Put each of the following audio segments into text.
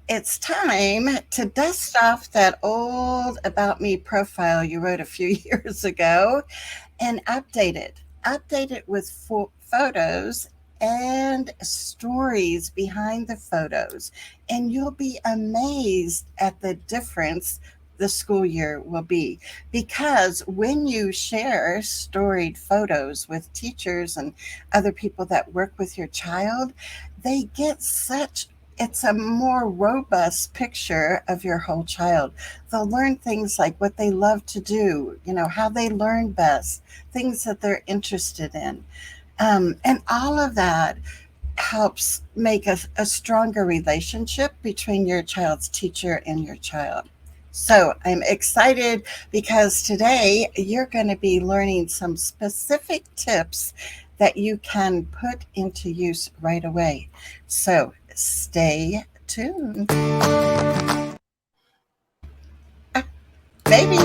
it's time to dust off that old About Me profile you wrote a few years ago and update it. Update it with photos and stories behind the photos. And you'll be amazed at the difference the school year will be. Because when you share storied photos with teachers and other people that work with your child, they get such it's a more robust picture of your whole child. They'll learn things like what they love to do, how they learn best, things that they're interested in. And all of that helps make a stronger relationship between your child's teacher and your child. So I'm excited because today you're going to be learning some specific tips that you can put into use right away. So stay tuned. Baby.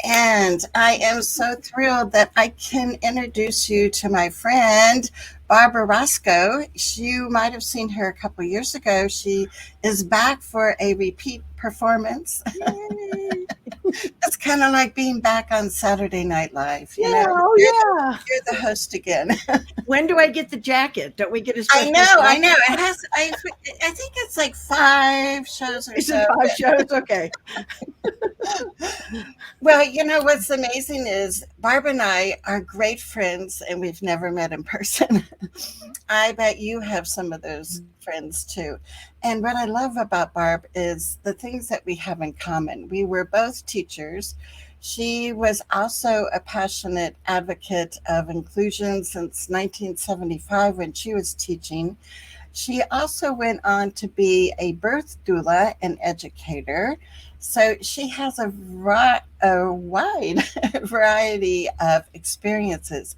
And I am so thrilled that I can introduce you to my friend, Barb Orozco. You might have seen her a couple years ago. She is back for a repeat performance. It's kind of like being back on Saturday Night Live. Yeah, oh you're, yeah. you're the host again. When do I get the jacket? Don't we get a I special know, I jacket? know. It has. I think it's like 5 shows or Is it so. 5 shows? Okay. Well, what's amazing is Barb and I are great friends, and we've never met in person. I bet you have some of those friends too. And what I love about Barb is the things that we have in common. We were both teachers. She was also a passionate advocate of inclusion since 1975 when she was teaching. She also went on to be a birth doula and educator. So she has a wide variety of experiences.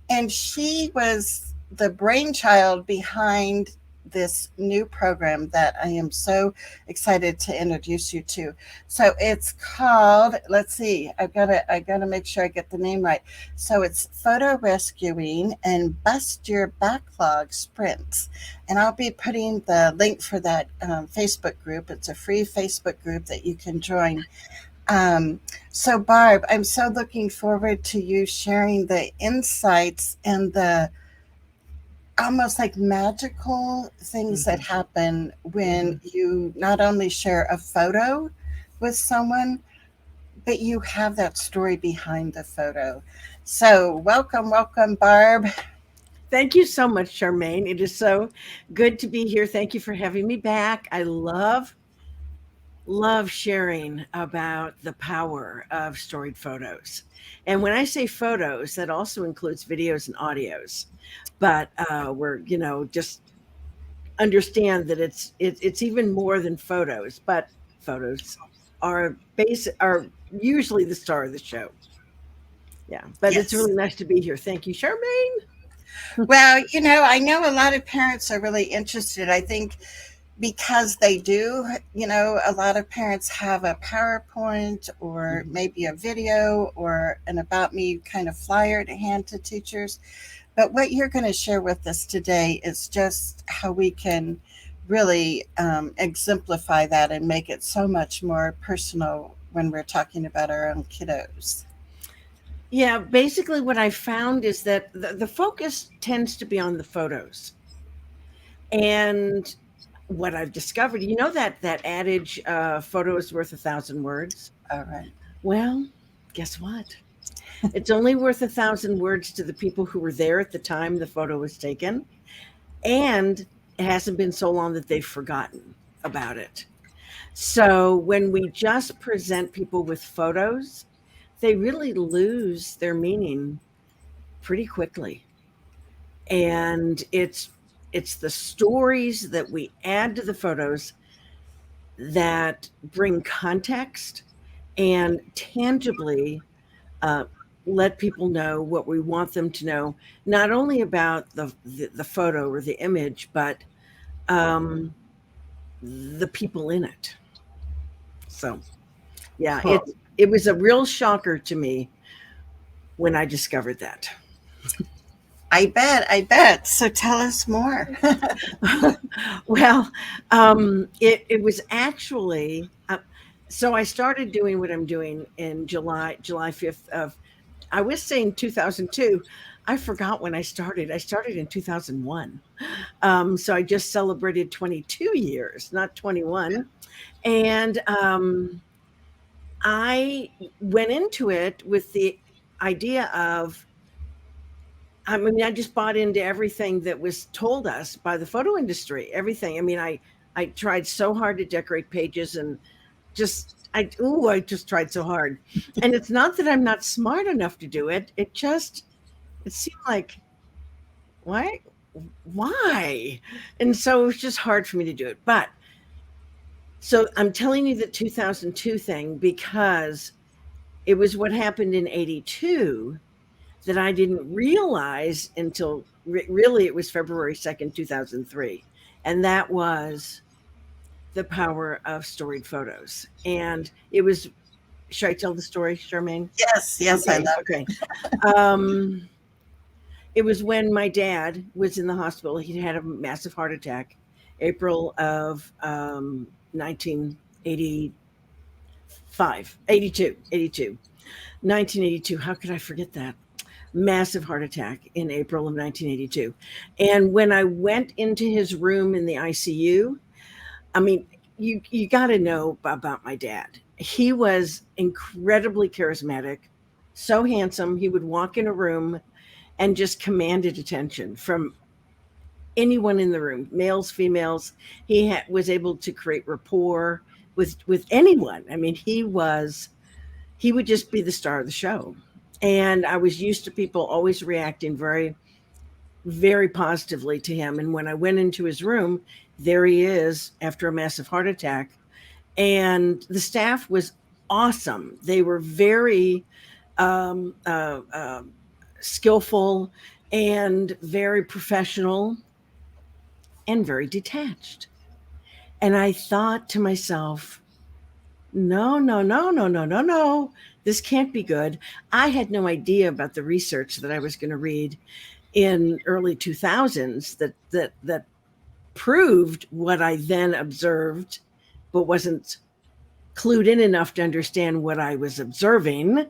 And she was the brainchild behind this new program that I am so excited to introduce you to. So it's called, let's see, I gotta make sure I get the name right. So it's Photo Rescuing and Bust Your Backlog Sprints. And I'll be putting the link for that Facebook group. It's a free Facebook group that you can join. um, so, Barb, I'm so looking forward to you sharing the insights and the almost like magical things that happen when you not only share a photo with someone, but you have that story behind the photo. So, welcome, welcome, Barb. Thank you so much, Charmaine. It is so good to be here. Thank you for having me back. I love sharing about the power of storied photos. And when I say photos, that also includes videos and audios. But we're, just understand that it's even more than photos, but photos are usually the star of the show. Yeah, but it's Yes. really nice to be here. Thank you, Charmaine. Well, I know a lot of parents are really interested. I think because they do, a lot of parents have a PowerPoint or Mhm. maybe a video or an About Me kind of flyer to hand to teachers. But what you're going to share with us today is just how we can really exemplify that and make it so much more personal when we're talking about our own kiddos. Yeah, basically, what I found is that the focus tends to be on the photos. And what I've discovered, that adage, photo is worth 1,000 words. All right. Well, guess what? It's only worth 1,000 words to the people who were there at the time the photo was taken. And it hasn't been so long that they've forgotten about it. So when we just present people with photos, they really lose their meaning pretty quickly. And it's the stories that we add to the photos that bring context and tangibly uh, let people know what we want them to know, not only about the photo or the image, but um, the people in it. So, yeah, Cool. it was a real shocker to me when I discovered that. I bet. So tell us more. Well, it was actually so I started doing what I'm doing in July 5th of, I was saying 2002. I forgot when I started. I started in 2001. So I just celebrated 22 years, not 21. And I went into it with the idea of, I mean, I just bought into everything that was told us by the photo industry. Everything. I mean, I tried so hard to decorate pages, and I just tried so hard. And it's not that I'm not smart enough to do it. It seemed like, why why? And so it was just hard for me to do it. But so I'm telling you the 2002 thing because it was what happened in 82 that I didn't realize until really it was February 2nd, 2003. And that was the power of storied photos. And it was, should I tell the story, Charmaine? Yes, yes, I Okay, love okay. Um, it was when my dad was in the hospital. He had a massive heart attack, April of 1985, 82. 1982. How could I forget that? Massive heart attack in April of 1982. And when I went into his room in the ICU, I mean, you got to know about my dad. He was incredibly charismatic, so handsome. He would walk in a room and just commanded attention from anyone in the room, males, females. Was able to create rapport with anyone. I mean, he would just be the star of the show. And I was used to people always reacting very, very positively to him. And when I went into his room, there he is after a massive heart attack. And the staff was awesome. They were very um, uh, uh, skillful and very professional and very detached. And I thought to myself, no, no, no, no, no, no, no. This can't be good. I had no idea about the research that I was going to read in early 2000s that proved what I then observed, but wasn't clued in enough to understand what I was observing.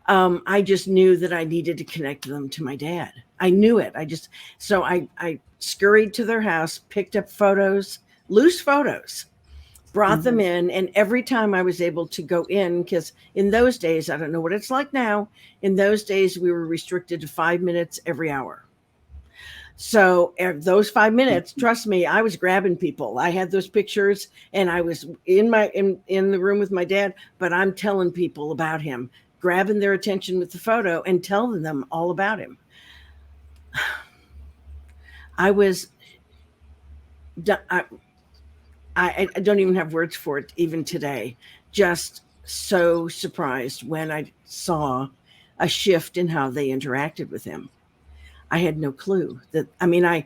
I just knew that I needed to connect them to my dad. I knew it. So I scurried to their house, picked up photos, loose photos, brought them Mhm. in. And every time I was able to go in, because in those days, I don't know what it's like now. In those days, we were restricted to 5 minutes every hour. So those 5 minutes, trust me, I was grabbing people. I had those pictures, and I was in the room with my dad. But I'm telling people about him, grabbing their attention with the photo, and telling them all about him. I was, I, I don't even have words for it even today. Just so surprised when I saw a shift in how they interacted with him. I had no clue that, I mean, I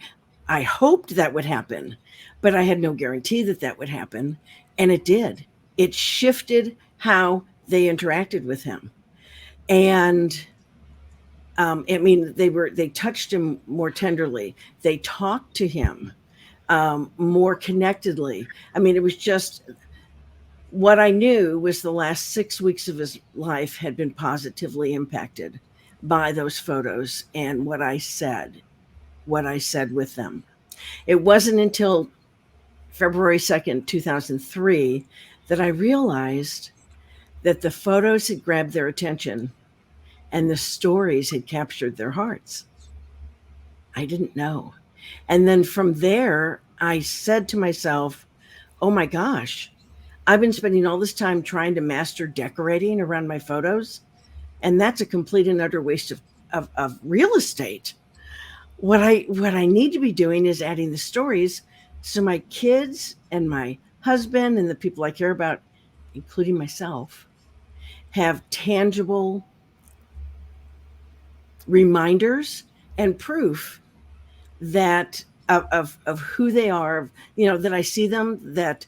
hoped that would happen, but I had no guarantee that that would happen. And it did. It shifted how they interacted with him. And I mean, they touched him more tenderly. They talked to him more connectedly. I mean, it was just what I knew was the last 6 weeks of his life had been positively impacted by those photos and what I said with them. It wasn't until February 2nd, 2003, that I realized that the photos had grabbed their attention and the stories had captured their hearts. I didn't know. And then from there, I said to myself, oh my gosh, I've been spending all this time trying to master decorating around my photos, and that's a complete and utter waste of real estate. What I need to be doing is adding the stories so my kids and my husband and the people I care about, including myself, have tangible reminders and proof that of who they are, that I see them, that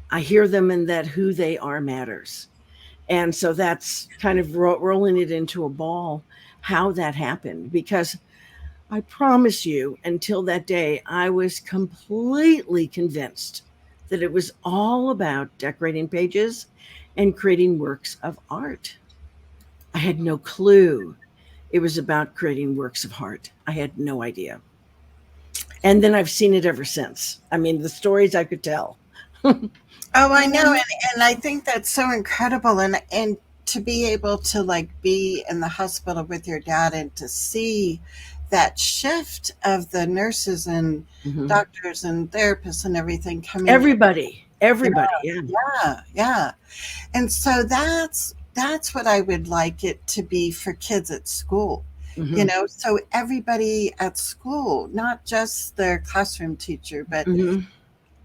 I hear them, and that who they are matters. And so that's kind of rolling it into a ball how that happened. Because I promise you, until that day, I was completely convinced that it was all about decorating pages and creating works of art. I had no clue it was about creating works of art. I had no idea. And then I've seen it ever since. I mean, the stories I could tell. Oh, I know, and I think that's so incredible, and to be able to like be in the hospital with your dad and to see that shift of the nurses and Mhm. doctors and therapists and everything coming in. Yeah, Everybody, yeah. yeah, yeah. And so that's what I would like it to be for kids at school. You Hmm. know, so everybody at school, not just their classroom teacher, but Hmm.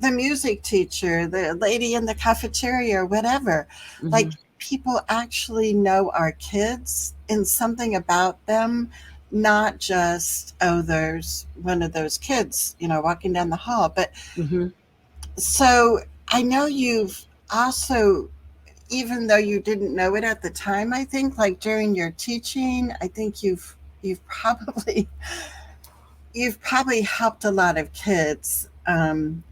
the music teacher, the lady in the cafeteria, or whatever. Hmm. Like people actually know our kids and something about them, not just, oh, there's one of those kids, walking down the hall. But Hmm. so I know you've also, even though you didn't know it at the time, I think like during your teaching, I think you've probably you've probably helped a lot of kids,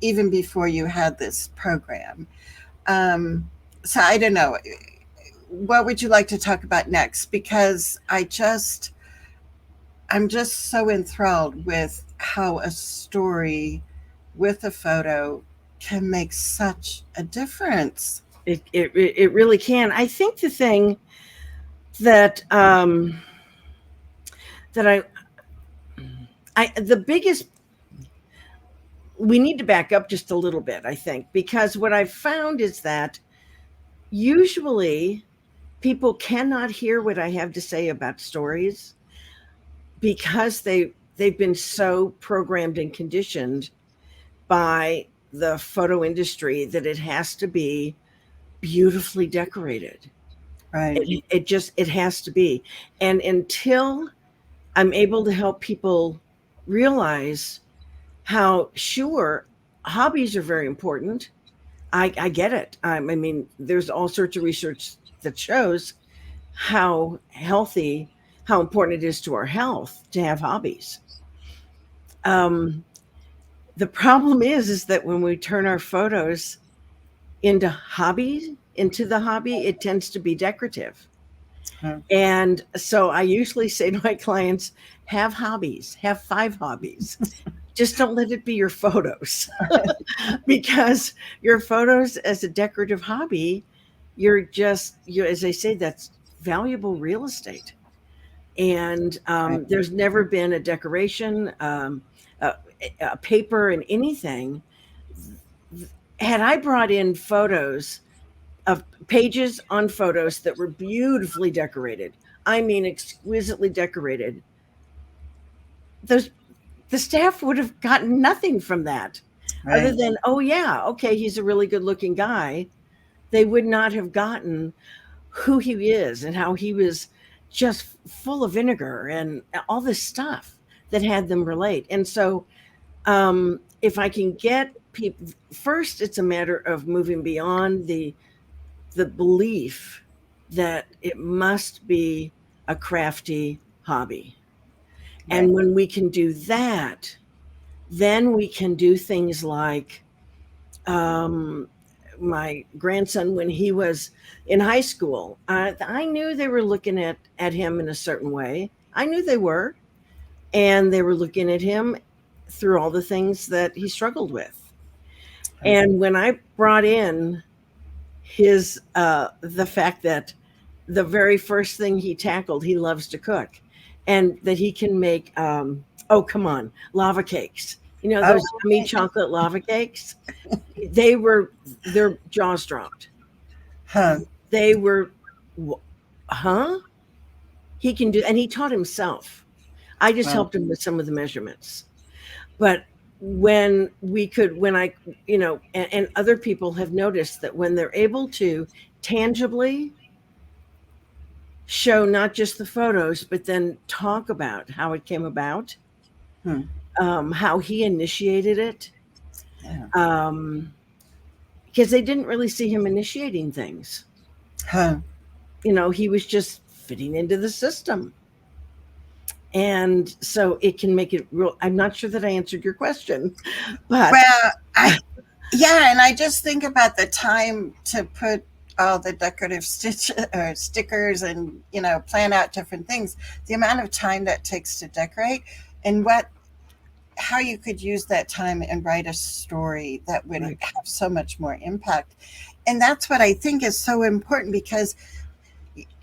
even before you had this program. Um, so I don't know. What would you like to talk about next? Because I'm just so enthralled with how a story with a photo can make such a difference. It really can. I think the thing that that I the biggest we need to back up just a little bit, I think, because what I've found is that usually people cannot hear what I have to say about stories because they've been so programmed and conditioned by the photo industry that it has to be beautifully decorated. Right. It has to be. And until I'm able to help people realize how, sure, hobbies are very important. I get it. I mean, there's all sorts of research that shows how healthy, how important it is to our health to have hobbies. Um, the problem is that when we turn our photos into the hobby, it tends to be decorative. Huh. And so I usually say to my clients, have hobbies, have 5 hobbies. Just don't let it be your photos. Because your photos as a decorative hobby, as I say, that's valuable real estate. And Right. there's never been a decoration, a, a paper, and anything. Had I brought in photos of pages on photos that were beautifully decorated, I mean, exquisitely decorated, those the staff would have gotten nothing from that other Right. than, oh, yeah, okay, he's a really good looking guy. They would not have gotten who he is and how he was just full of vinegar and all this stuff that had them relate. And so, if I can get people first, it's a matter of moving beyond the belief that it must be a crafty hobby. Right. And when we can do that, then we can do things like, um, my grandson, when he was in high school, I knew they were looking at him in a certain way. I knew they were, and they were looking at him through all the things that he struggled with. Huh. And when I brought in the fact that the very first thing he tackled, he loves to cook, and that he can make, oh, come on, lava cakes. You know, Oh, those yummy chocolate lava cakes? They were, their jaws dropped. huh. They were, huh? He can do, and he taught himself. I just Wow. helped him with some of the measurements. But when I, and other people have noticed that when they're able to tangibly show not just the photos, but then talk about how it came about, Hmm. how he initiated it, Yeah. um, because they didn't really see him initiating things. Huh. he was just fitting into the system. And so it can make it real. I'm not sure that I answered your question, but Well, yeah, and I just think about the time to put all the decorative stitch or stickers and plan out different things. The amount of time that takes to decorate, and how you could use that time and write a story that would right. have so much more impact. And that's what I think is so important because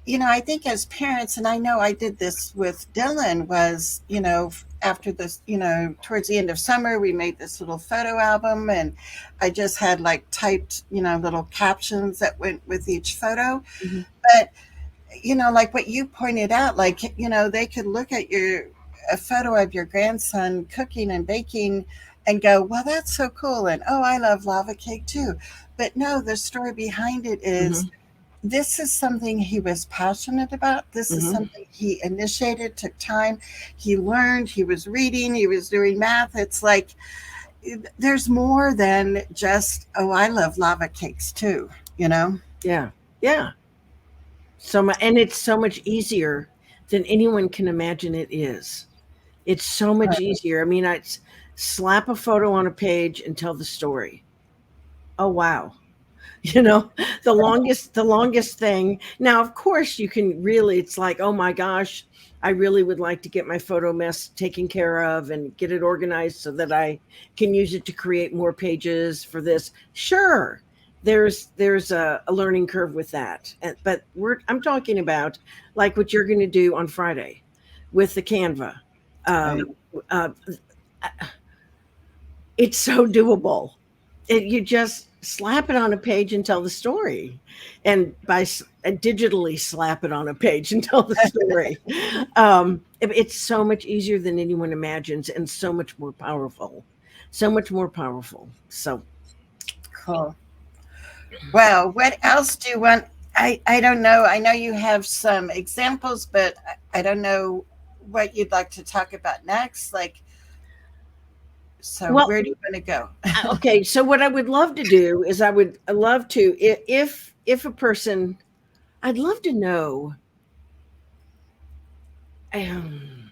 I think as parents, and I know I did this with Dylan, was, after this, towards the end of summer, we made this little photo album and I just had like typed, little captions that went with each photo. Hmm. But, like what you pointed out, like, they could look at a photo of your grandson cooking and baking and go, well, that's so cool. And, oh, I love lava cake too. But no, the story behind it is Hmm. this is something he was passionate about. This is Hmm. something he initiated, took time. He learned, he was reading, he was doing math. It's like there's more than just, oh, I love lava cakes too, you know? Yeah. Yeah. And it's so much easier than anyone can imagine it is. It's so much Right. easier. I mean, I slap a photo on a page and tell the story. Oh wow. You know, the longest thing. Now, of course, you can really, it's like, oh my gosh, I really would like to get my photo mess taken care of and get it organized so that I can use it to create more pages for this. Sure. There's a learning curve with that. But I'm talking about like what you're going to do on Friday with the Canva. Right. Uh, it's so doable. You just slap it on a page and tell the story, and and digitally slap it on a page and tell the story. It's so much easier than anyone imagines, and so much more powerful. So much more powerful. So, Cool. Well, what else do you want? I don't know. I know you have some examples, but I don't know what you'd like to talk about next. Like, so well, where do you want to go? okay. So, what I would love to do is I love to, if a person, I'd love to know. Um,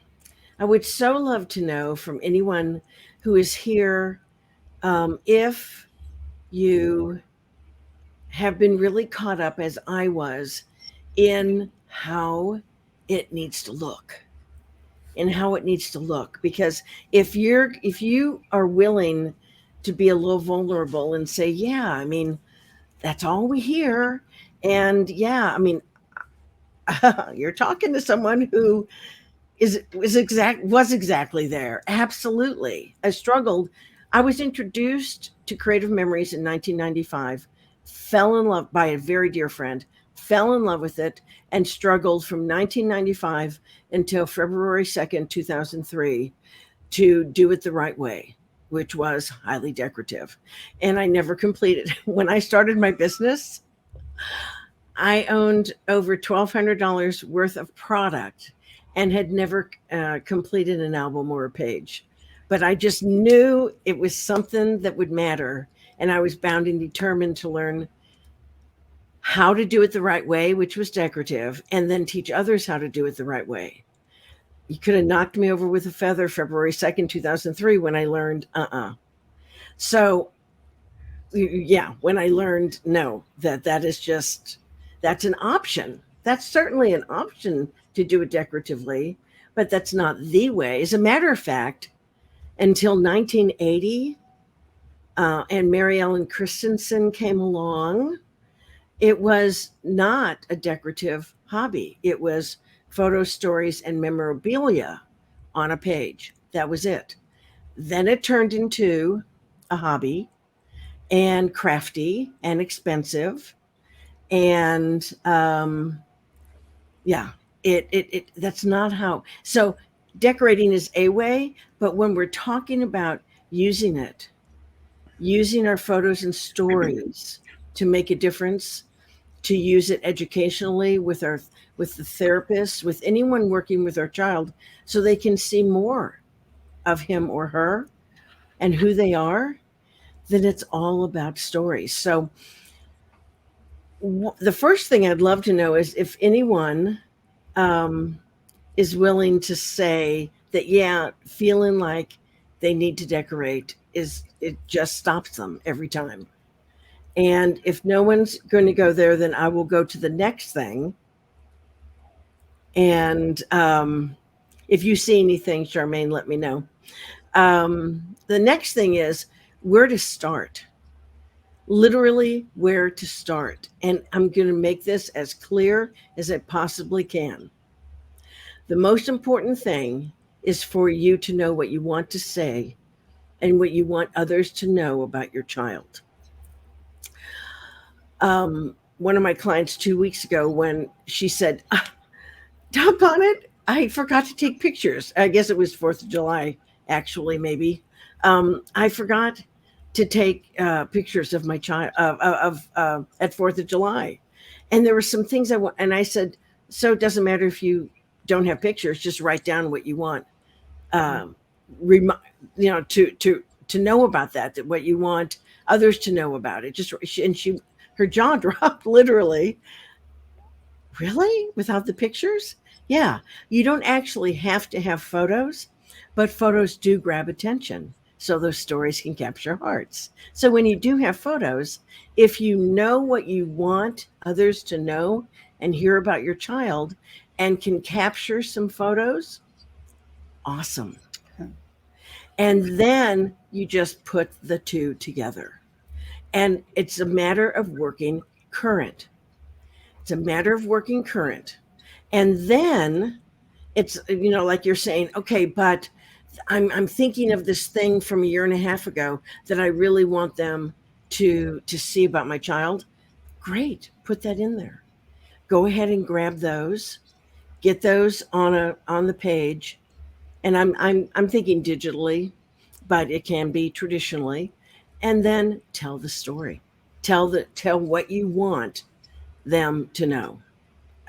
I would so love to know from anyone who is here, if you have been really caught up, as I was, in how it needs to look, and how it needs to look. Because if you are willing to be a little vulnerable and say, yeah, I mean, that's all we hear. And yeah, I mean, you're talking to someone who was exactly there. Absolutely. I struggled. I was introduced to creative memories in 1995, fell in love by a very dear friend, fell in love with it, and struggled from 1995 until February 2nd, 2003, to do it the right way, which was highly decorative. And I never completed. When I started my business, I owned over $1,200 worth of product and had never completed an album or a page. But I just knew it was something that would matter. And I was bound and determined to learn how to do it the right way, which was decorative, and then teach others how to do it the right way. You could have knocked me over with a feather February 2nd, 2003, when I learned, So yeah, when I learned, no, that's an option. That's certainly an option to do it decoratively, but that's not the way. As a matter of fact, until 1980, and Mary Ellen Christensen came along, it was not a decorative hobby. It was photo stories and memorabilia on a page. That was it. Then it turned into a hobby, and crafty and expensive. And yeah, it that's not how. So decorating is a way, but when we're talking about using it, using our photos and stories to make a difference, to use it educationally with the therapist, with anyone working with our child, so they can see more of him or her and who they are, then it's all about stories. So The first thing I'd love to know is if anyone um, is willing to say that, yeah, feeling like they need to decorate is it just stops them every time. And if no one's going to go there, then I will go to the next thing. And if you see anything, Charmaine, let me know. The next thing is where to start, literally where to start. And I'm going to make this as clear as I possibly can. The most important thing is for you to know what you want to say and what you want others to know about your child. One of my clients 2 weeks ago, when she said, doggone it, I forgot to take pictures. I guess it was 4th of July, actually, maybe. I forgot to take pictures of my child at 4th of July. And there were some things I want. And I said, so it doesn't matter if you don't have pictures, just write down what you want. Um, remi- to know about that what you want others to know about it. Her jaw dropped literally. Really? Without the pictures? Yeah. You don't actually have to have photos, but photos do grab attention. So those stories can capture hearts. So when you do have photos, if you know what you want others to know and hear about your child and can capture some photos, awesome. And then you just put the two together. And it's a matter of working current. It's a matter of working current. And then it's, like you're saying, okay, but I'm thinking of this thing from a year and a half ago that I really want them to see about my child. Great, put that in there. Go ahead and grab those, get those on the page. And I'm thinking digitally, but it can be traditionally. And then tell the story. Tell what you want them to know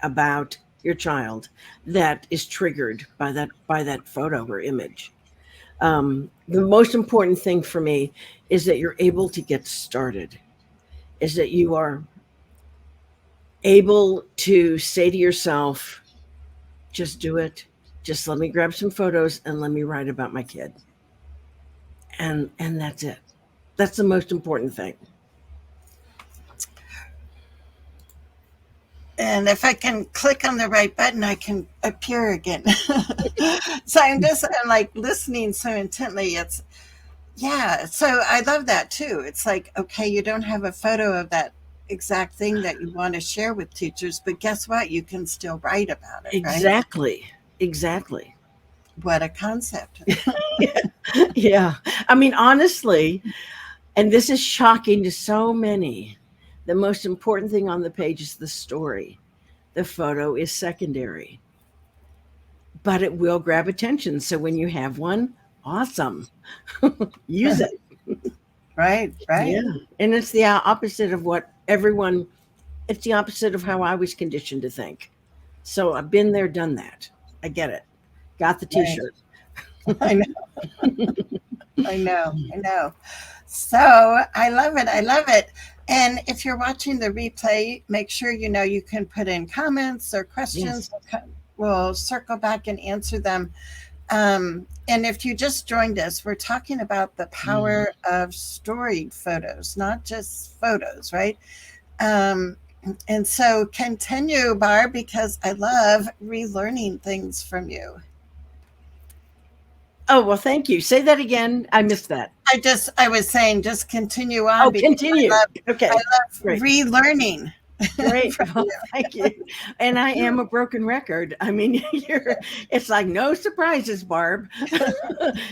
about your child that is triggered by that photo or image. The most important thing for me is that you're able to get started, is that you are able to say to yourself, just do it. Just let me grab some photos and let me write about my kid. And that's it. That's the most important thing. And if I can click on the right button, I can appear again. So I'm like listening so intently. It's, yeah. So I love that too. It's like, okay, you don't have a photo of that exact thing that you want to share with teachers, but guess what? You can still write about it, right? Exactly. Exactly. What a concept. Yeah. I mean, honestly, and this is shocking to so many, the most important thing on the page is the story. The photo is secondary, but it will grab attention. So when you have one, awesome. Use it. Right, Yeah. right. And it's the opposite of it's the opposite of how I was conditioned to think. So I've been there, done that. I get it. Got the t Right. shirt. I know, I know, I know. So I love it. I love it. And if you're watching the replay, make sure you know you can put in comments or questions. Yes. We'll circle back and answer them. And if you just joined us, we're talking about the Mhm. power of storied photos, not just photos, right? Um, and so continue, Barb, because I love relearning things from you. Oh, well, thank you. Say that again. I missed that. I was saying, just continue on Oh, because continue. I Okay. love Great. relearning Great. from Well, you. thank you. And I am a broken record. I mean, it's like no surprises, Barb.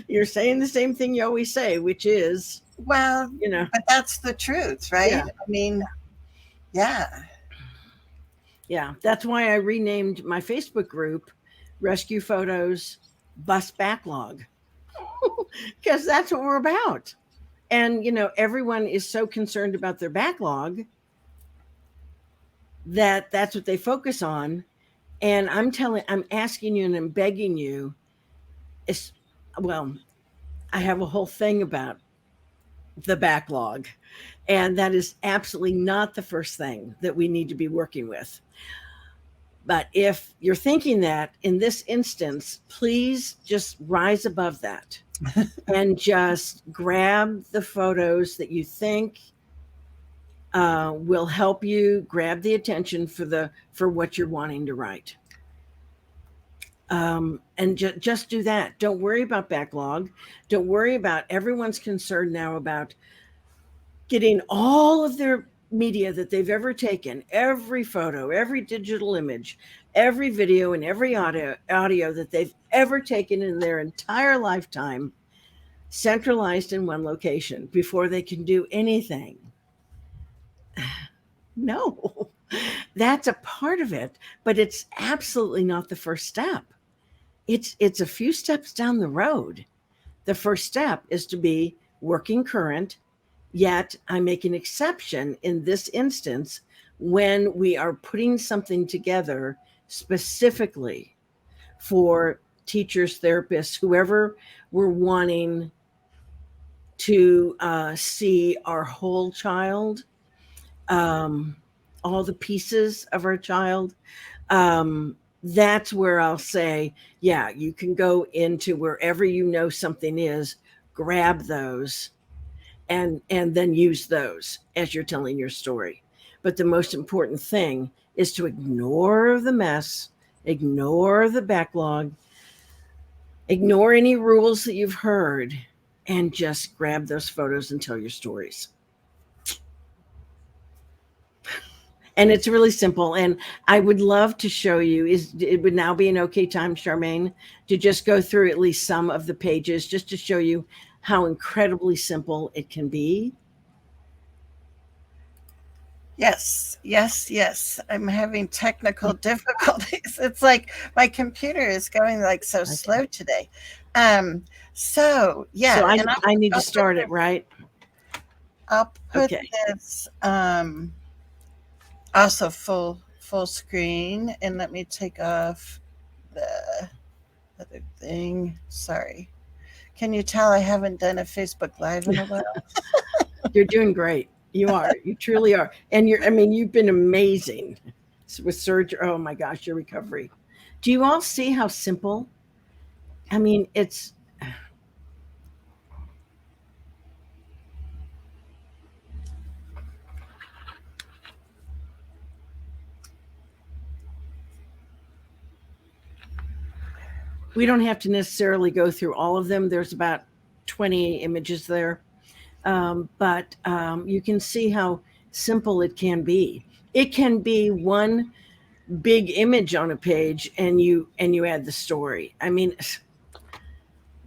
You're saying the same thing you always say, which is, Well, you know, but that's the truth, right? yeah, I mean, yeah, yeah. That's why I renamed my Facebook group Rescue Photos Bus Backlog, because that's what we're about. And, everyone is so concerned about their backlog that that's what they focus on. And I'm asking you and I'm begging you, it's, well, I have a whole thing about the backlog And that is absolutely not the first thing that we need to be working with. But if you're thinking that in this instance, please just rise above that and just grab the photos that you think will help you grab the attention for what you're wanting to write. And just do that. Don't worry about backlog. Don't worry about everyone's concerned now about getting all of their media that they've ever taken, every photo, every digital image, every video, and every audio that they've ever taken in their entire lifetime, centralized in one location before they can do anything. No, that's a part of it, but it's absolutely not the first step. It's a few steps down the road. The first step is to be working current, yet I make an exception in this instance when we are putting something together specifically for teachers, therapists, whoever we're wanting to see our whole child, all the pieces of our child. That's where I'll say, yeah, you can go into wherever you know something is, grab those, and then use those as you're telling your story. But the most important thing is to ignore the mess, ignore the backlog, ignore any rules that you've heard, and just grab those photos and tell your stories. And it's really simple. And I would love to show you, it would now be an okay time, Charmaine, to just go through at least some of the pages just to show you how incredibly simple it can be. Yes, yes, yes. I'm having technical difficulties. It's like my computer is going like so slow today. So yeah, So and I need to start it, right? I'll put Okay. this also full screen, and let me take off the other thing. Sorry. Can you tell I haven't done a Facebook Live in a while? You're doing great. You are. You truly are. And you've been amazing with surgery. Oh my gosh, your recovery. Do you all see how simple? I mean, it's we don't have to necessarily go through all of them. There's about 20 images there. But you can see how simple it can be. It can be one big image on a page and you add the story. I mean,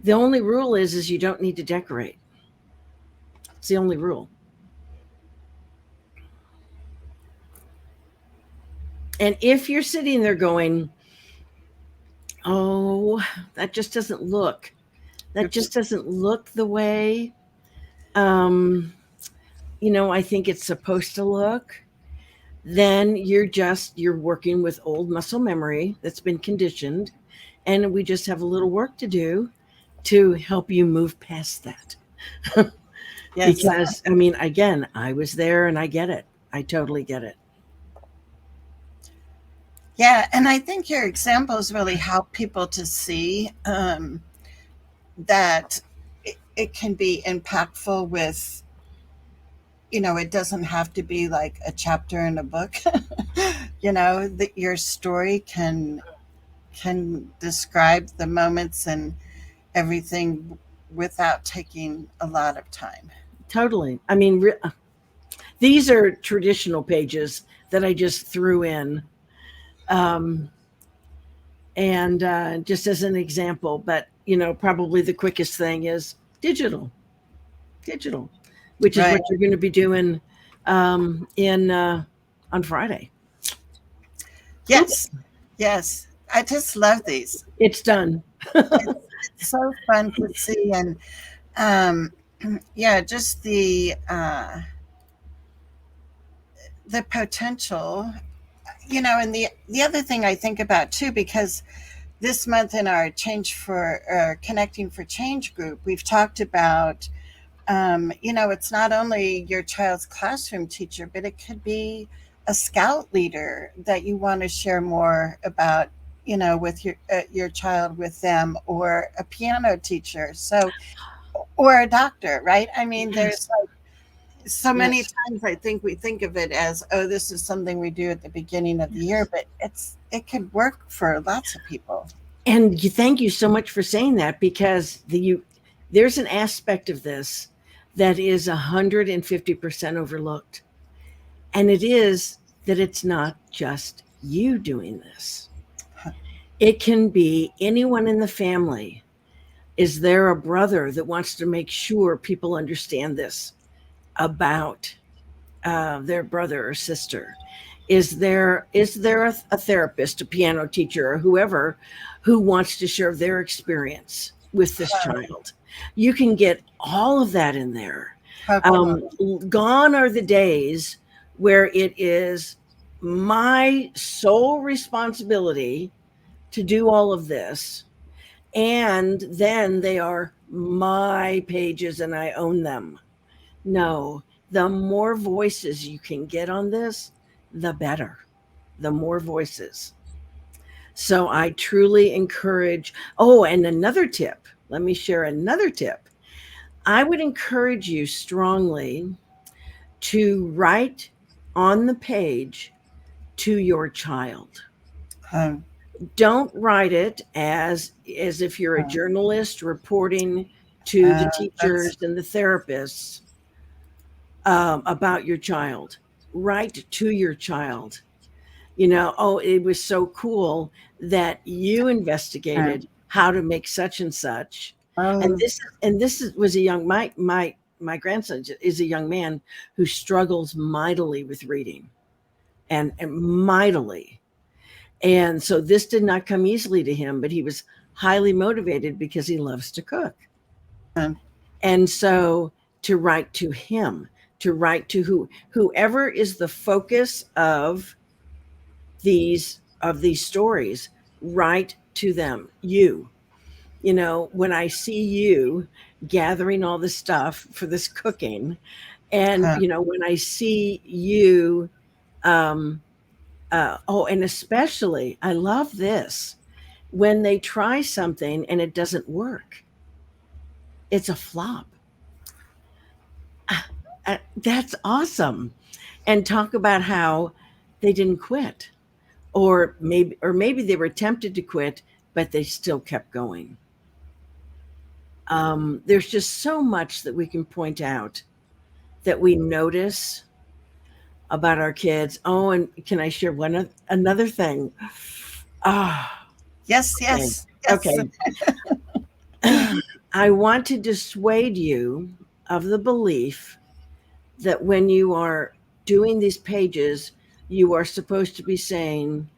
the only rule is you don't need to decorate. It's the only rule. And if you're sitting there going, oh, that just doesn't look the way I think it's supposed to look, then you're working with old muscle memory that's been conditioned, and we just have a little work to do to help you move past that. Yes. Because again, I was there and I get it. I totally get it. Yeah, and I think your examples really help people to see that it can be impactful with, it doesn't have to be like a chapter in a book. That your story can describe the moments and everything without taking a lot of time. Totally. These are traditional pages that I just threw in. And just as an example, but probably the quickest thing is digital, which is right. What you're going to be doing on Friday. Yes. Oops. Yes. I just love these. It's done. It's so fun to see. And just the potential, and the other thing I think about too, because this month in our Connecting for Change group, we've talked about It's not only your child's classroom teacher, but it could be a scout leader that you want to share more about, with your child with them, or a piano teacher. So, or a doctor, right? I mean, Yes. there's so many Yes. times I think we think of it as, oh, this is something we do at the beginning of the year, Yes. but it could work for lots of people. And thank you so much for saying that, because there's an aspect of this that is 150% overlooked. And it is that it's not just you doing this. It can be anyone in the family. Is there a brother that wants to make sure people understand this about their brother or sister? Is there a therapist, a piano teacher, or whoever who wants to share their experience with this child? You can get all of that in there. How cool. Gone are the days where it is my sole responsibility to do all of this, and then they are my pages and I own them. No, the more voices you can get on this, the better. The more voices. So I truly encourage. Oh, and another tip. Let me share another tip. I would encourage you strongly to write on the page to your child. Um, Don't write it as if you're a uh, journalist reporting to the that's teachers and the therapists about your child. Write to your child. Oh, it was so cool that you investigated how to make such and such. And oh, was a young my grandson is a young man who struggles mightily with reading, and mightily. And so this did not come easily to him, but he was highly motivated because he loves to cook. um, And so to write to him, to write to whoever is the focus of these stories, write to them. When I see you gathering all the stuff for this cooking, and uh, when I see you, um and especially I love this, when they try something and it doesn't work, it's a flop. That's awesome. And talk about how they didn't quit, or maybe they were tempted to quit, but they still kept going. There's just so much that we can point out that we notice about our kids. Oh, and can I share another thing? Ah, yes, okay. yes, yes. Okay. I want to dissuade you of the belief that when you are doing these pages, you are supposed to be saying,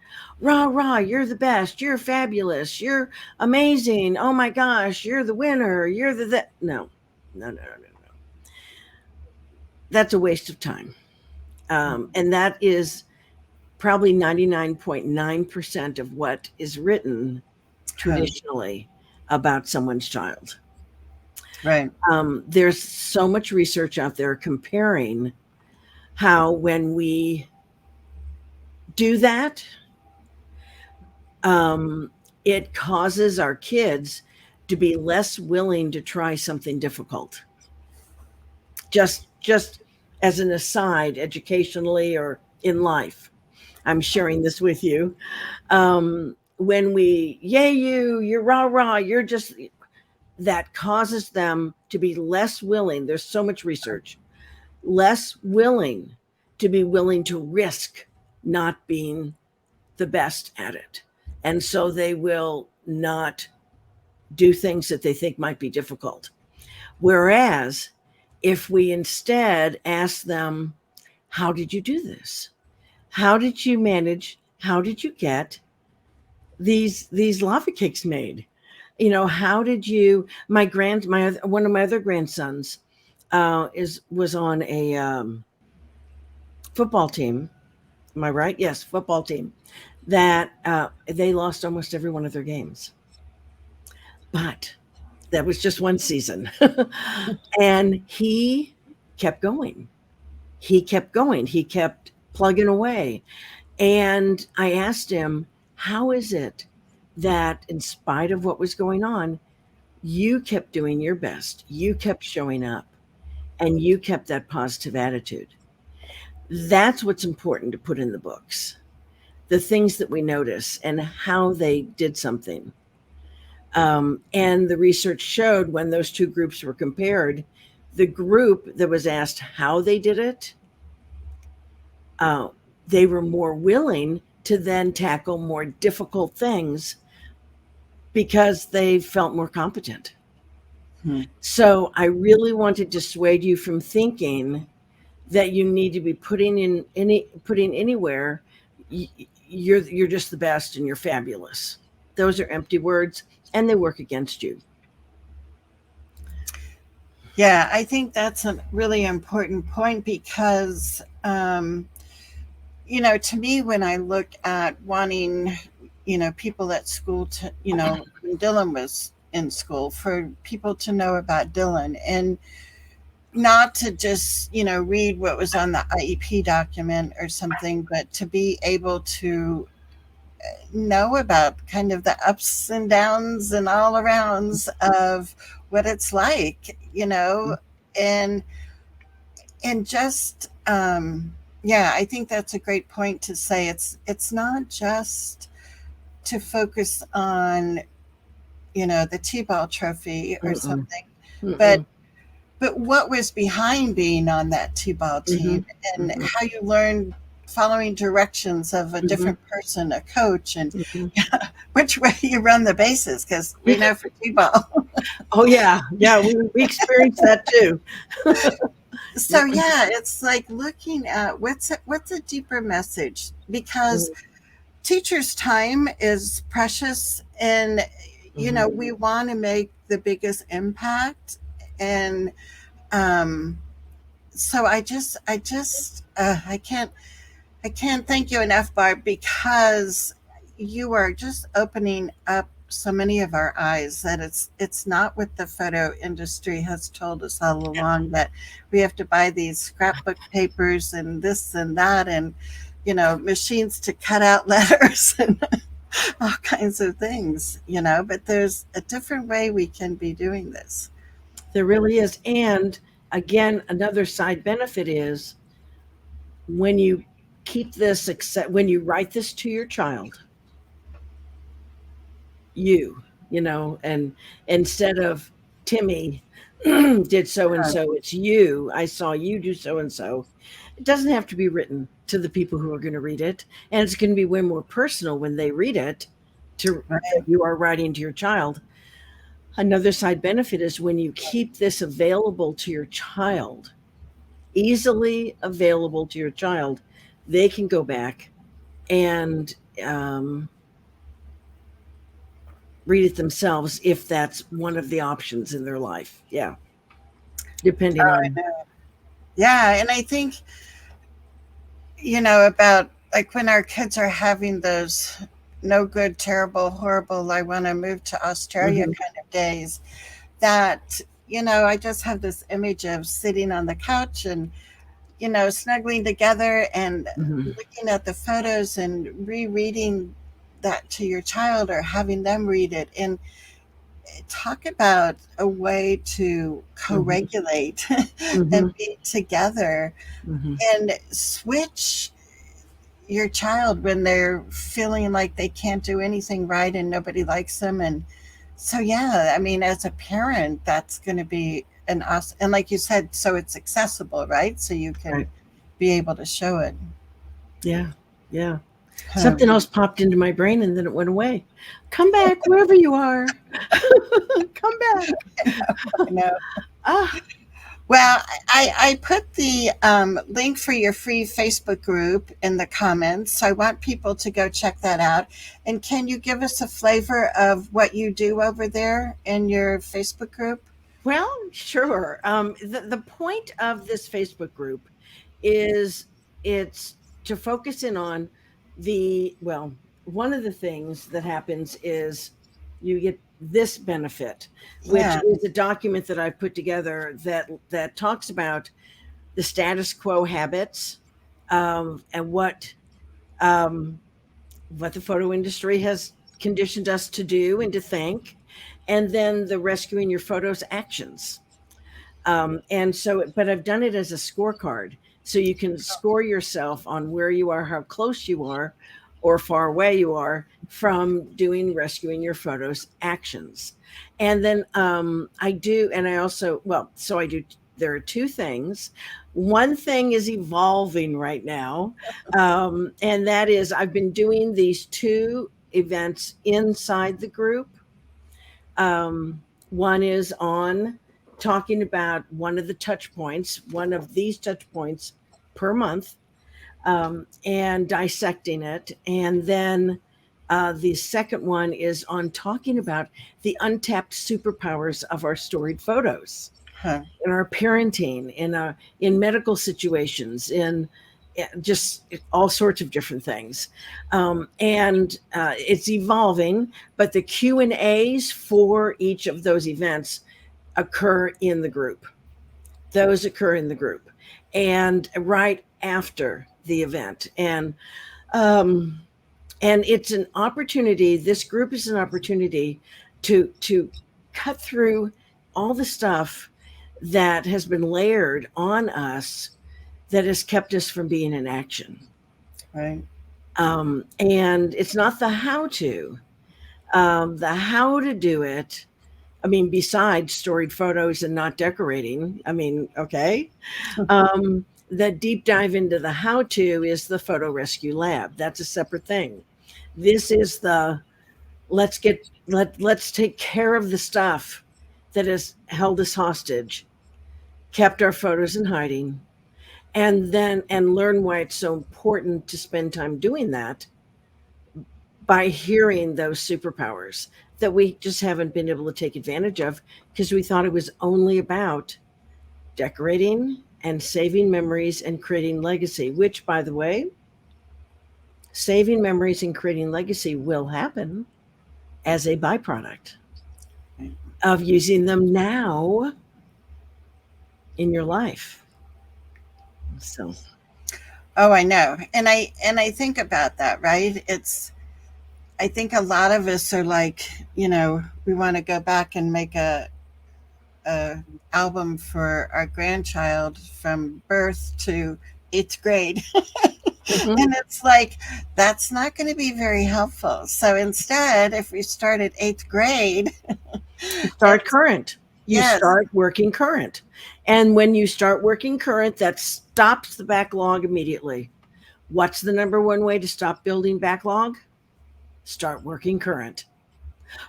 rah, rah, you're the best, you're fabulous, you're amazing, oh my gosh, you're the winner, you're No, no, no, no, no, no. That's a waste of time. And that is probably 99.9% of what is written Um, traditionally about someone's child. right. There's so much research out there comparing how when we do that, um, it causes our kids to be less willing to try something difficult. Just as an aside, educationally or in life, I'm sharing this with you. When we yay you're rah rah, you're just that causes them to be less willing. There's so much research, less willing to be willing to risk not being the best at it. And so they will not do things that they think might be difficult. Whereas if we instead ask them, how did you do this? How did you manage? How did you get these lava cakes made? How did you? One of my other grandsons was on a football team. Am I right? Yes, football team. That they lost almost every one of their games, but That was just one season. And he kept going. He kept going. He kept plugging away. And I asked him, how is it that, in spite of what was going on, you kept doing your best? You kept showing up and you kept that positive attitude. That's what's important to put in the books, the things that we notice and how they did something. And the research showed when those two groups were compared, the group that was asked how they did it, uh, they were more willing to then tackle more difficult things because they felt more competent. Hmm. So I really want to dissuade you from thinking that you need to be putting anywhere you're just the best and you're fabulous. Those are empty words and they work against you. Yeah, I think that's a really important point because, to me, when I look at wanting, people at school to, when Dylan was in school, for people to know about Dylan and not to just, read what was on the IEP document or something, but to be able to know about kind of the ups and downs and all arounds of what it's like, and just yeah, I think that's a great point to say it's not just to focus on the T-ball trophy or Mm-mm. something, but Mm-mm. what was behind being on that T-ball Mm-hmm. team and Mm-hmm. how you learned following directions of a Mm-hmm. different person, a coach, and Mm-hmm. which way you run the bases, because we know for T-ball. Oh yeah, yeah, we experienced that too. So yeah, it's like looking at what's a deeper message, because teachers' time is precious, and Mm-hmm. we want to make the biggest impact, and um so I can't thank you enough, Barb, because you are just opening up so many of our eyes that it's not what the photo industry has told us all along, that we have to buy these scrapbook papers and this and that, and machines to cut out letters and all kinds of things, but there's a different way we can be doing this. There really is. And again, another side benefit is when you keep this, when you write this to your child, you, and instead of Timmy did so and so, it's you. I saw you do so and so. It doesn't have to be written to the people who are going to read it. And it's going to be way more personal when they read it to that Right. you are writing to your child. Another side benefit is when you keep this available to your child, easily available to your child, they can go back and read it themselves if that's one of the options in their life. Yeah, depending Oh, I on. know. Yeah, and I think about like when our kids are having those no good, terrible, horrible, I want to move to Australia Mhm, kind of days, that, I just have this image of sitting on the couch and, snuggling together and mhm, looking at the photos and rereading that to your child, or having them read it, and talk about a way to mhm, co-regulate and mhm, be together mhm. and switch your child when they're feeling like they can't do anything right and nobody likes them. And so, yeah, I mean, as a parent, that's going to be an awesome, and like you said, so it's accessible, right? So you can Right. be able to show it. Yeah. Yeah. Something Um, else popped into my brain and then it went away. Come back wherever you are. Come back. I know. Ah, Well, I put the link for your free Facebook group in the comments. So I want people to go check that out. And can you give us a flavor of what you do over there in your Facebook group? well, sure. The point of this Facebook group is it's to focus in on one of the things that happens is you get this benefit, which Yeah. is a document that I put together that talks about the status quo habits, and um, what the photo industry has conditioned us to do and to think, and then the rescuing your photos actions. And so, but I've done it as a scorecard. So you can score yourself on where you are, how close you are, or far away you are from doing rescuing your photos actions. And then I do, and I also, well, so I do, there are two things. One thing is evolving right now, and that is I've been doing these two events inside the group. One is on talking about one of the touch points, one of these touch points per month, and dissecting it. And then the second one is on talking about the untapped superpowers of our storied photos Huh. in our parenting, in medical situations, in just all sorts of different things, and it's evolving. But the Q&As for each of those events occur in the group. Those occur in the group, and right after the event, um, and it's an opportunity. This group is an opportunity to cut through all the stuff that has been layered on us that has kept us from being in action. Right. And it's not the how to do it. I mean, besides storied photos and not decorating, I mean, okay. The deep dive into the how to is the photo rescue lab. That's a separate thing. This is the let's take care of the stuff that has held us hostage, kept our photos in hiding, and learn why it's so important to spend time doing that by hearing those superpowers that we just haven't been able to take advantage of because we thought it was only about decorating and saving memories and creating legacy, which, by the way, saving memories and creating legacy will happen as a byproduct Right. of using them now in your life. So, Oh, I know. And I think about that, right? It's I think a lot of us are like, we want to go back and make a album for our grandchild from birth to 8th grade. mhm. And it's like, that's not going to be very helpful. So instead, if we start at 8th grade, You start it's, current. You yes, start working current. And when you start working current, that stops the backlog immediately. What's the number one way to stop building backlog? Start working current.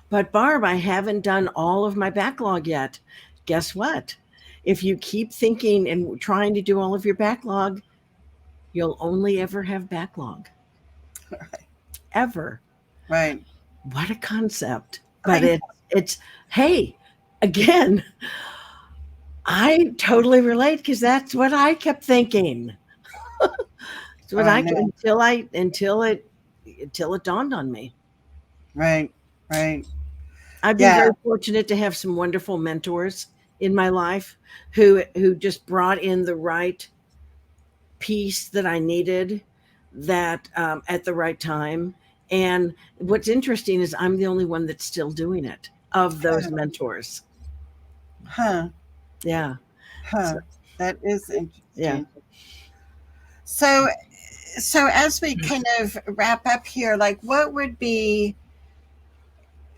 But Barb, I haven't done all of my backlog yet. Guess what? If you keep thinking and trying to do all of your backlog, you'll only ever have backlog. Ever. right. What a concept. I But it's hey, again, I totally relate because that's what I kept thinking. It's oh, what I I know. until it dawned on me. Right. Right. I've been Yeah. very fortunate to have some wonderful mentors in my life who just brought in the right piece that I needed that at the right time. And what's interesting is I'm the only one that's still doing it of those mentors. Huh. Yeah. So, Huh. That is yeah. interesting. So so as we kind of wrap up here, like what would be,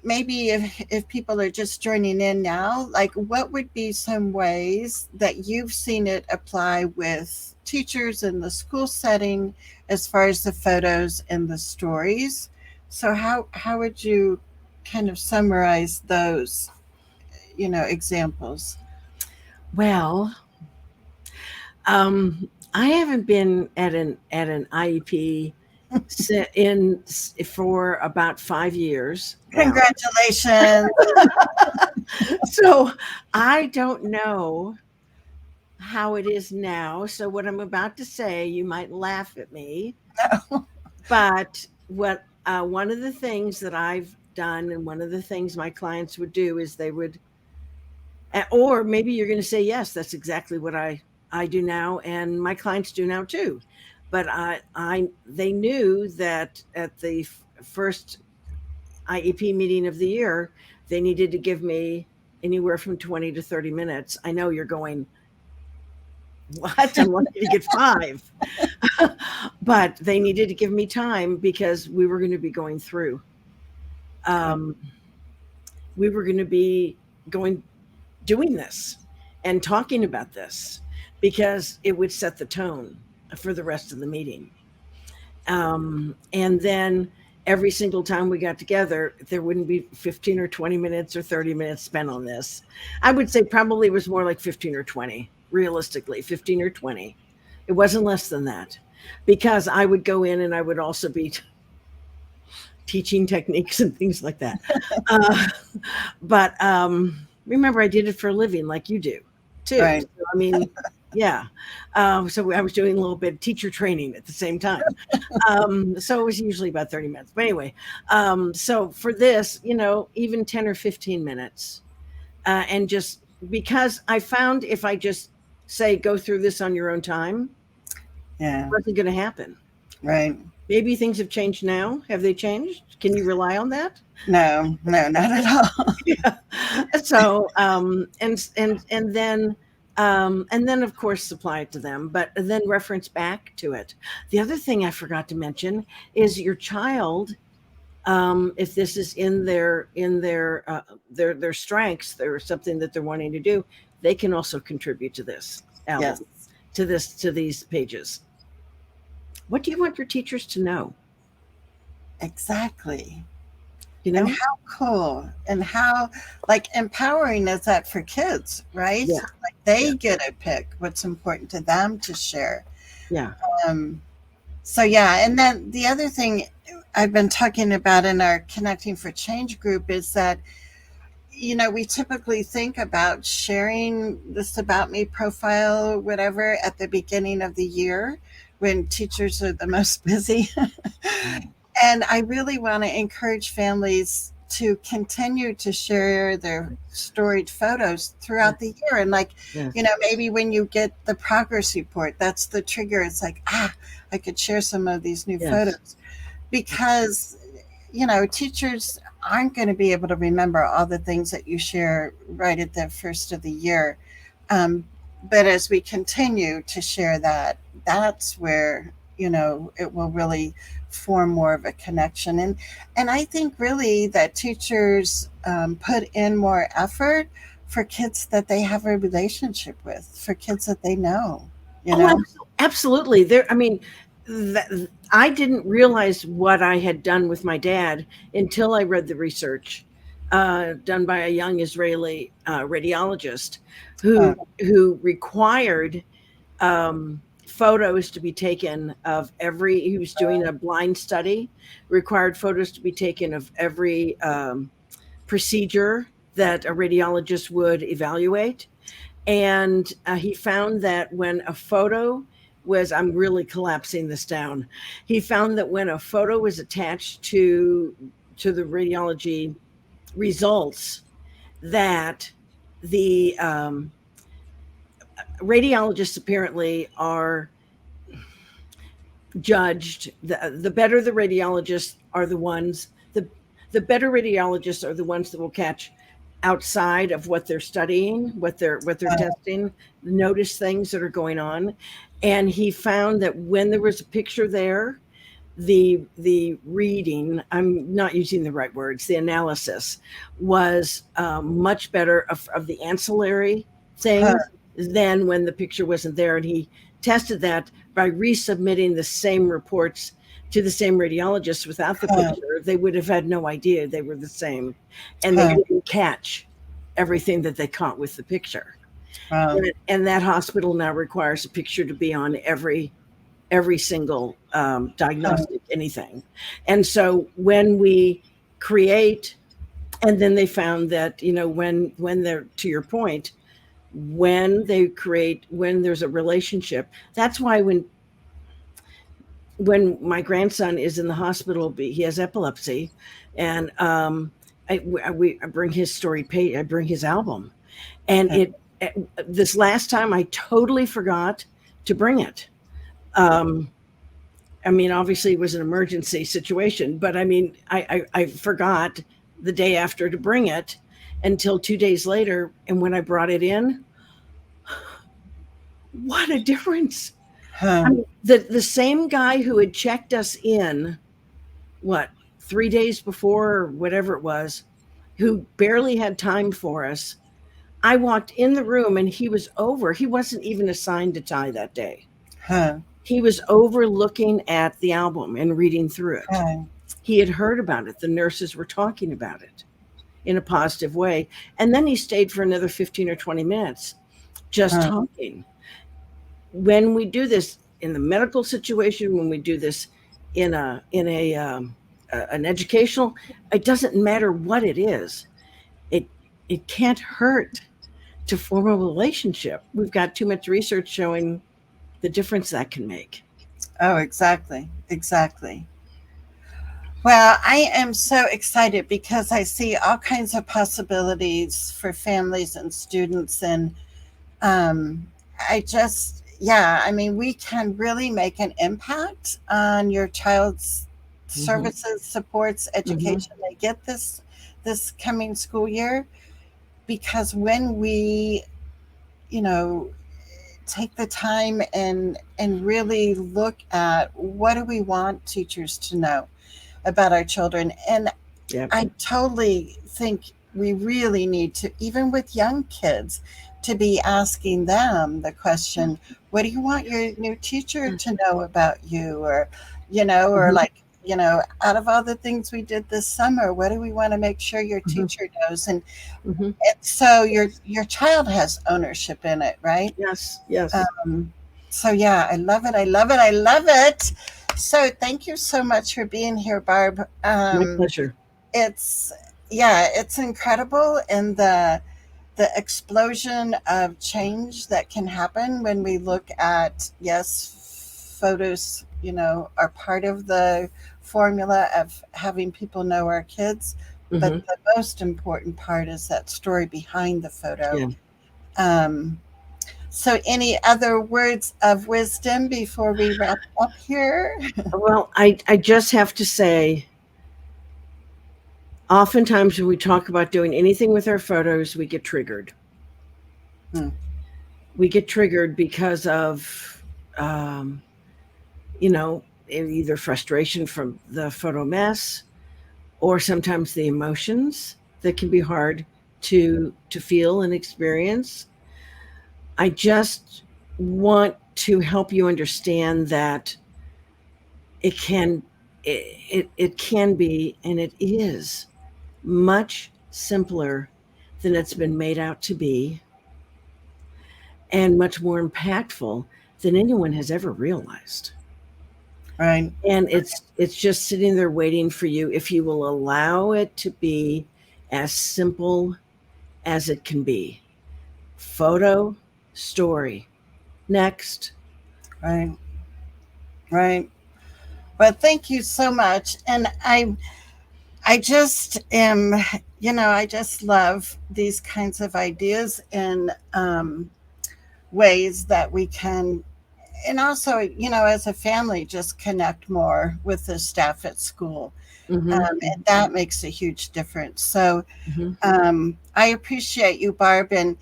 maybe if people are just joining in now, like what would be some ways that you've seen it apply with teachers in the school setting as far as the photos and the stories? So how would you kind of summarize those, examples? Well, I haven't been at an IEP in for about 5 years now. Congratulations. So I don't know how it is now. So what I'm about to say, you might laugh at me, but what one of the things that I've done, and one of the things my clients would do is they would, or maybe you're going to say, yes, that's exactly what I do now, and my clients do now too. But they knew that at the first IEP meeting of the year, they needed to give me anywhere from 20 to 30 minutes. I know you're going, what? I'm lucky to get 5. But they needed to give me time because we were going to be going through. We were going to be doing this and talking about this because it would set the tone for the rest of the meeting. And then every single time we got together, there wouldn't be 15 or 20 minutes or 30 minutes spent on this. I would say probably it was more like 15 or 20, realistically, 15 or 20. It wasn't less than that, because I would go in and I would also be teaching techniques and things like that. But remember, I did it for a living like you do too. Right. So, I mean, yeah. So I was doing a little bit of teacher training at the same time. So it was usually about 30 minutes. But anyway, so for this, even 10 or 15 minutes. And just because I found if I just say, go through this on your own time, Yeah. it wasn't going to happen. Right. Maybe things have changed now. Have they changed? Can you rely on that? No, not at all. Yeah. So, and then of course supply it to them, but then reference back to it. The other thing I forgot to mention is your child, if this is in their strengths, there's something that they're wanting to do, they can also contribute to this, Alan, Yes. to these pages. What do you want your teachers to know? Exactly. You know, And how cool and how empowering is that for kids, right? Yeah. Like they get to pick what's important to them to share. Yeah. So yeah, and then the other thing I've been talking about in our Connecting for Change group is that we typically think about sharing this about me profile, whatever, at the beginning of the year when teachers are the most busy. And I really want to encourage families to continue to share their storied photos throughout the year. And maybe when you get the progress report, that's the trigger. It's like, I could share some of these new photos, because, teachers aren't going to be able to remember all the things that you share right at the first of the year. But as we continue to share that, that's where, it will really form more of a connection. And I think really that teachers put in more effort for kids that they have a relationship with, for kids that they know. Absolutely. I didn't realize what I had done with my dad until I read the research done by a young Israeli radiologist who required photos to be taken of he was doing a blind study, required photos to be taken of every procedure that a radiologist would evaluate. And he found that when a photo I'm really collapsing this down. He found that when a photo was attached to the radiology results, that the radiologists apparently are judged. The better the radiologists are the ones, the better radiologists are the ones that will catch outside of what they're studying, what they're testing, notice things that are going on. And he found that when there was a picture there, the reading, I'm not using the right words, the analysis was much better of the ancillary things than when the picture wasn't there. And he tested that by resubmitting the same reports to the same radiologist without the picture. They would have had no idea they were the same, and they didn't catch everything that they caught with the picture. And that hospital now requires a picture to be on every single diagnostic anything. And so when we create, and then they found that when they're, to your point, when they create, when there's a relationship, that's why when my grandson is in the hospital, he has epilepsy, And I bring his story page, I bring his album, and this last time I totally forgot to bring it. Um, I mean, obviously it was an emergency situation, but I mean, I forgot the day after to bring it until 2 days later. And when I brought it in, what a difference. I Huh. mean, the same guy who had checked us in, what, 3 days before or whatever it was, who barely had time for us. I walked in the room and he was over. He wasn't even assigned to tie that day. Huh. He was over looking at the album and reading through it. Huh. He had heard about it. The nurses were talking about it in a positive way. And then he stayed for another 15 or 20 minutes just Huh. talking. When we do this in the medical situation, when we do this in an educational, it doesn't matter what it is. It it can't hurt to form a relationship. We've got too much research showing the difference that can make. Oh, exactly. Exactly. Well, I am so excited because I see all kinds of possibilities for families and students. And I just, yeah, I mean, we can really make an impact on your child's Mm-hmm. services, supports, Mm-hmm. education they get this coming school year. Because when we, you know, take the time and really look at what do we want teachers to know about our children. And Yep. I totally think we really need to, even with young kids, to be asking them the question, what do you want your new teacher to know about you? Or, or Mm-hmm. like, out of all the things we did this summer, what do we want to make sure your Mm-hmm. teacher knows? And Mm-hmm. so your child has ownership in it, right? Yes. Yes. Um, so yeah, I love it. I love it. I love it. So thank you so much for being here, Barb. My pleasure. It's yeah, it's incredible, and the explosion of change that can happen when we look at, yes, photos, are part of the formula of having people know our kids, but Mm-hmm. the most important part is that story behind the photo. Yeah. Um, so, any other words of wisdom before we wrap up here? Well, I just have to say, oftentimes when we talk about doing anything with our photos, we get triggered. Hmm. We get triggered because of, um, either frustration from the photo mess, or sometimes the emotions that can be hard to feel and experience. I just want to help you understand that it can be, and it is, much simpler than it's been made out to be, and much more impactful than anyone has ever realized. Right. And it's just sitting there waiting for you if you will allow it to be as simple as it can be. Photo, story. Next. Right. Right. Well, thank you so much. And I just am, I just love these kinds of ideas and ways that we can, and also, as a family, just connect more with the staff at school. Mm-hmm. And that makes a huge difference. So Mm-hmm. I appreciate you, Barb. And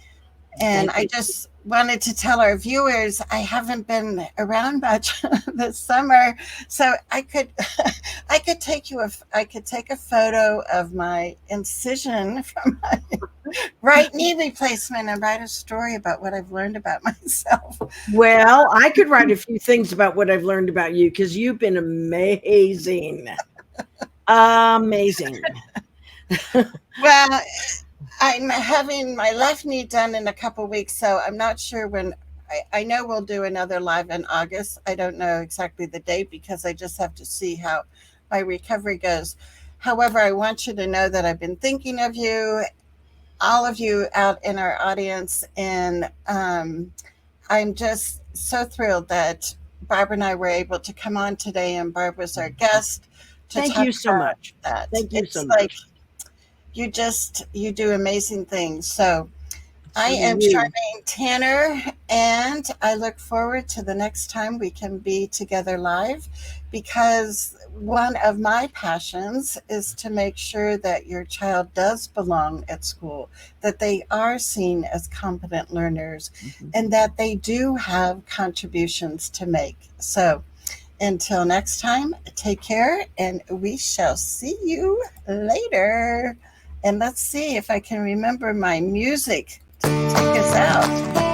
Thank I you. just wanted to tell our viewers I haven't been around much this summer, so I could I could take a photo of my incision from my right knee replacement and write a story about what I've learned about myself. Well, I could write a few things about what I've learned about you because you've been amazing. Amazing. Well, I'm having my left knee done in a couple weeks, so I'm not sure when. I know we'll do another live in August. I don't know exactly the date because I just have to see how my recovery goes. However, I want you to know that I've been thinking of you, all of you out in our audience, and I'm just so thrilled that Barb and I were able to come on today, and Barb was our guest to Thank talk you so about much. that. Thank you so It's like much. you do amazing things. So I So do am you. Charmaine Tanner, and I look forward to the next time we can be together live, because one of my passions is to make sure that your child does belong at school, that they are seen as competent learners, Mhm. and that they do have contributions to make. So until next time, take care, and we shall see you later. And let's see if I can remember my music to take us out.